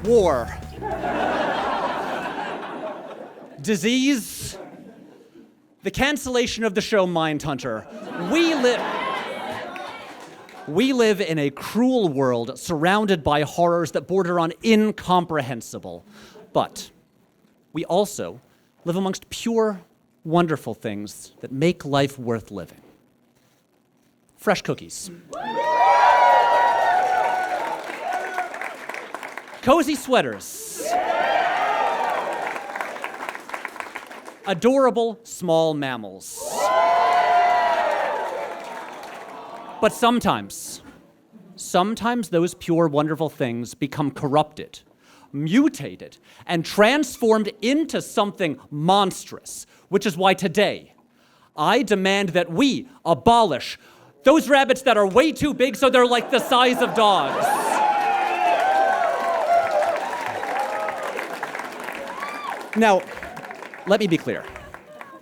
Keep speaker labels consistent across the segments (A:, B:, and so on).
A: war, disease, the cancellation of the show Mindhunter. We live in a cruel world surrounded by horrors that border on incomprehensible. But we also live amongst pure, wonderful things that make life worth living. Fresh cookies. Cozy sweaters. Adorable small mammals. But sometimes those pure, wonderful things become corrupted, mutated, and transformed into something monstrous, which is why today, I demand that we abolish those rabbits that are way too big so they're like the size of dogs. Now, let me be clear.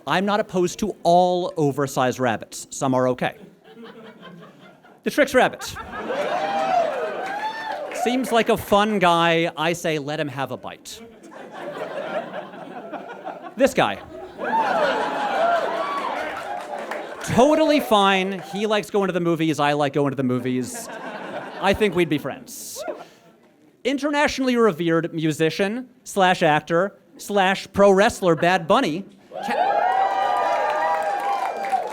A: I'm not opposed to all oversized rabbits. Some are okay. The Trix Rabbit. Seems like a fun guy. I say let him have a bite. This guy. Totally fine. He likes going to the movies. I like going to the movies. I think we'd be friends. Internationally revered musician / actor / pro wrestler Bad Bunny.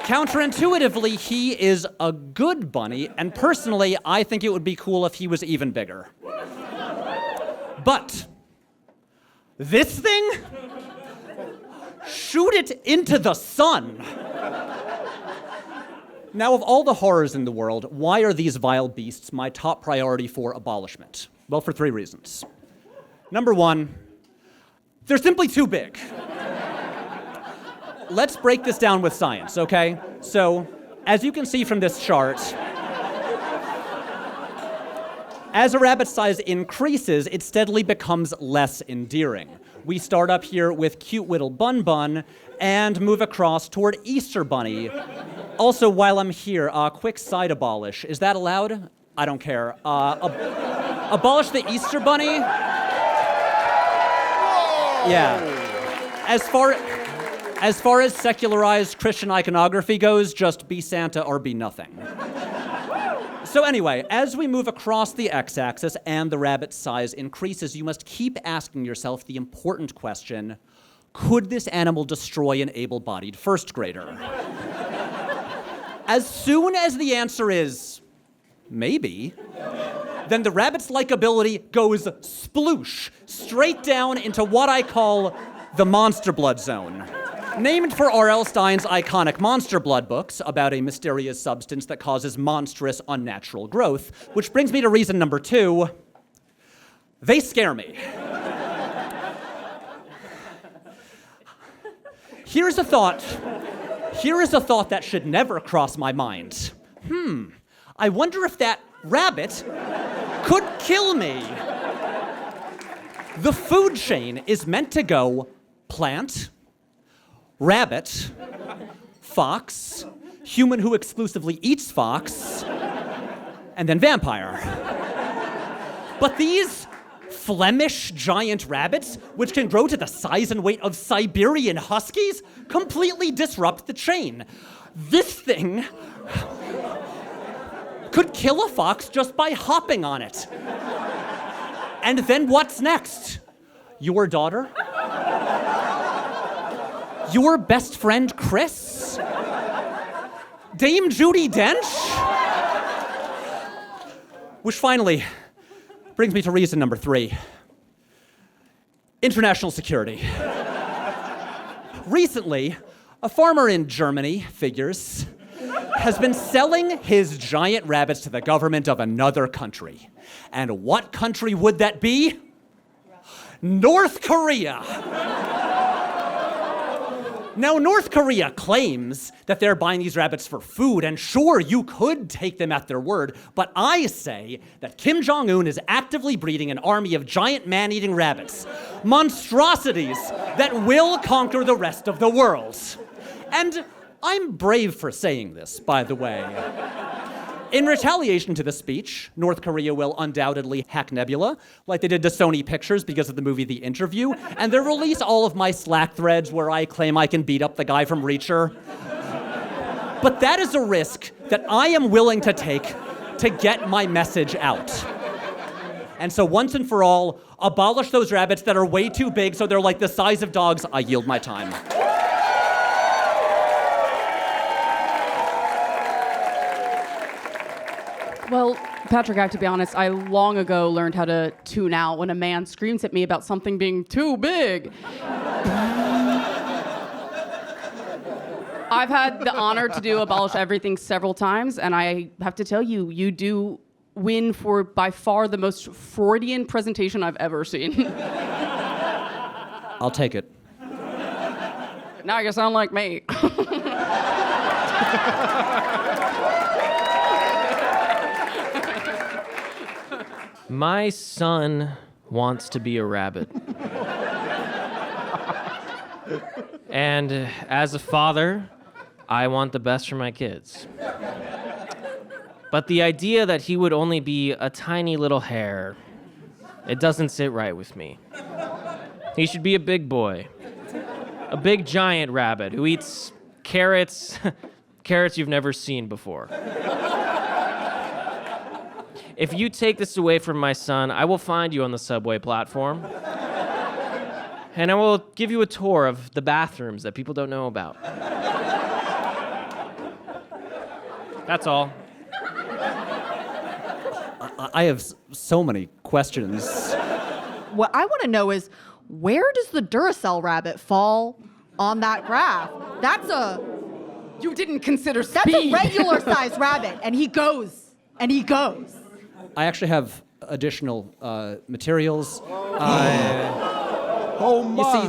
A: Counterintuitively, he is a good bunny, and personally, I think it would be cool if he was even bigger. But this thing? Shoot it into the sun. Now, of all the horrors in the world, why are these vile beasts my top priority for abolishment? Well, for 3 reasons. Number 1, they're simply too big. Let's break this down with science, okay? So, as you can see from this chart, as a rabbit's size increases, it steadily becomes less endearing. We start up here with cute little Bun Bun and move across toward Easter Bunny. Also, while I'm here, quick side abolish. Is that allowed? I don't care. Abolish the Easter Bunny? Yeah. As far as secularized Christian iconography goes, just be Santa or be nothing. So anyway, as we move across the x-axis and the rabbit's size increases, you must keep asking yourself the important question, could this animal destroy an able-bodied first grader? As soon as the answer is maybe, then the rabbit's likability goes sploosh, straight down into what I call the monster blood zone. Named for R.L. Stein's iconic Monster Blood books about a mysterious substance that causes monstrous, unnatural growth, which brings me to reason number 2. They scare me. Here is a thought that should never cross my mind. I wonder if that rabbit could kill me. The food chain is meant to go plant, rabbit, fox, human who exclusively eats fox, and then vampire. But these Flemish giant rabbits, which can grow to the size and weight of Siberian huskies, completely disrupt the chain. This thing could kill a fox just by hopping on it. And then what's next? Your daughter? Your best friend, Chris? Dame Judi Dench? Which finally brings me to reason number 3. International security. Recently, a farmer in Germany, figures, has been selling his giant rabbits to the government of another country. And what country would that be? North Korea. Now, North Korea claims that they're buying these rabbits for food, and sure, you could take them at their word, but I say that Kim Jong-un is actively breeding an army of giant man-eating rabbits, monstrosities that will conquer the rest of the world. And I'm brave for saying this, by the way. In retaliation to the speech, North Korea will undoubtedly hack Nebula, like they did to Sony Pictures because of the movie The Interview, and they'll release all of my Slack threads where I claim I can beat up the guy from Reacher. But that is a risk that I am willing to take to get my message out. And so once and for all, abolish those rabbits that are way too big so they're like the size of dogs. I yield my time.
B: Well, Patrick, I have to be honest, I long ago learned how to tune out when a man screams at me about something being too big. I've had the honor to do Abolish Everything several times, and I have to tell you, you do win for by far the most Freudian presentation I've ever seen.
A: I'll take it.
B: Now you sound like me.
C: My son wants to be a rabbit. And as a father, I want the best for my kids. But the idea that he would only be a tiny little hare, it doesn't sit right with me. He should be a big boy. A big giant rabbit who eats carrots, carrots you've never seen before. If you take this away from my son, I will find you on the subway platform. And I will give you a tour of the bathrooms that people don't know about. That's all.
A: I have so many questions.
D: What I want to know is, where does the Duracell rabbit fall on that graph?
B: You didn't consider speed.
D: That's a regular sized rabbit, and he goes, and he goes.
A: I actually have additional materials.
E: Oh my!
A: You see,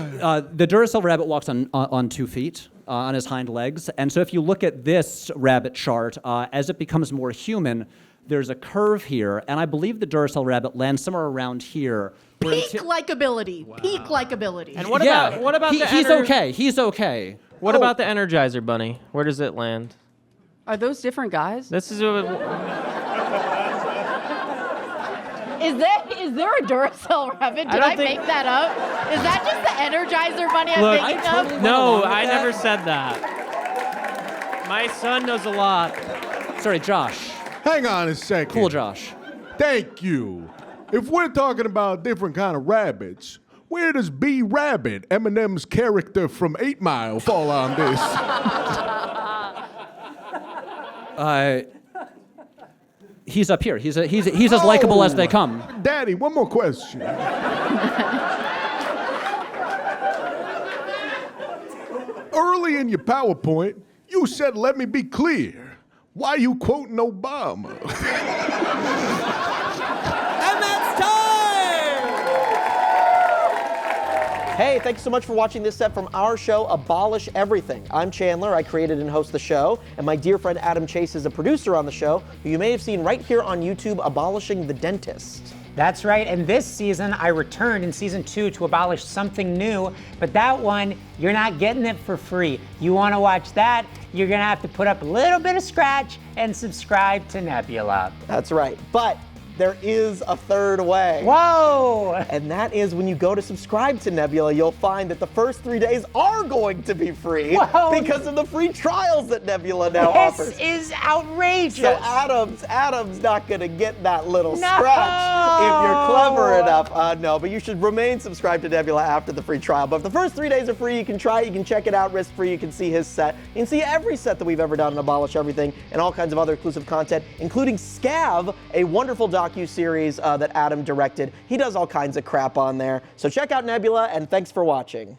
A: the Duracell rabbit walks on 2 feet, on his hind legs, and so if you look at this rabbit chart, as it becomes more human, there's a curve here, and I believe the Duracell rabbit lands somewhere around here.
D: Peak likability. Wow. Peak likability.
C: And what about
A: he's okay. He's okay.
C: What about the Energizer Bunny? Where does it land?
B: Are those different guys?
C: This is
D: Is there a Duracell rabbit? Did I make that up? Is that just the Energizer Bunny I'm thinking of?
C: No, I never said that. My son knows a lot.
A: Sorry, Josh.
E: Hang on a second.
A: Cool, Josh.
E: Thank you. If we're talking about different kind of rabbits, where does B Rabbit, Eminem's character from 8 Mile, fall on this?
A: He's up here. He's as likable as they come.
E: Daddy, one more question. Early in your PowerPoint, you said, "Let me be clear." Why you quoting Obama?
F: And that's time! Hey, thanks so much for watching this set from our show, Abolish Everything. I'm Chandler, I created and host the show, and my dear friend Adam Chase is a producer on the show, who you may have seen right here on YouTube, Abolishing the Dentist.
G: That's right, and this season I returned in season 2 to abolish something new, but that one, you're not getting it for free. You wanna watch that, you're gonna have to put up a little bit of scratch and subscribe to Nebula.
F: That's right, but there is a third way.
G: Whoa!
F: And that is when you go to subscribe to Nebula, you'll find that the first 3 days are going to be free.
G: Whoa.
F: Because of the free trials that Nebula now offers.
G: This is outrageous.
F: So Adam's not gonna get that little scratch if you're clever enough. No, but you should remain subscribed to Nebula after the free trial. But if the first 3 days are free, you can try it, you can check it out risk-free, you can see his set. You can see every set that we've ever done in Abolish Everything and all kinds of other exclusive content, including Scav, a wonderful docu-series that Adam directed. He does all kinds of crap on there. So check out Nebula, and thanks for watching.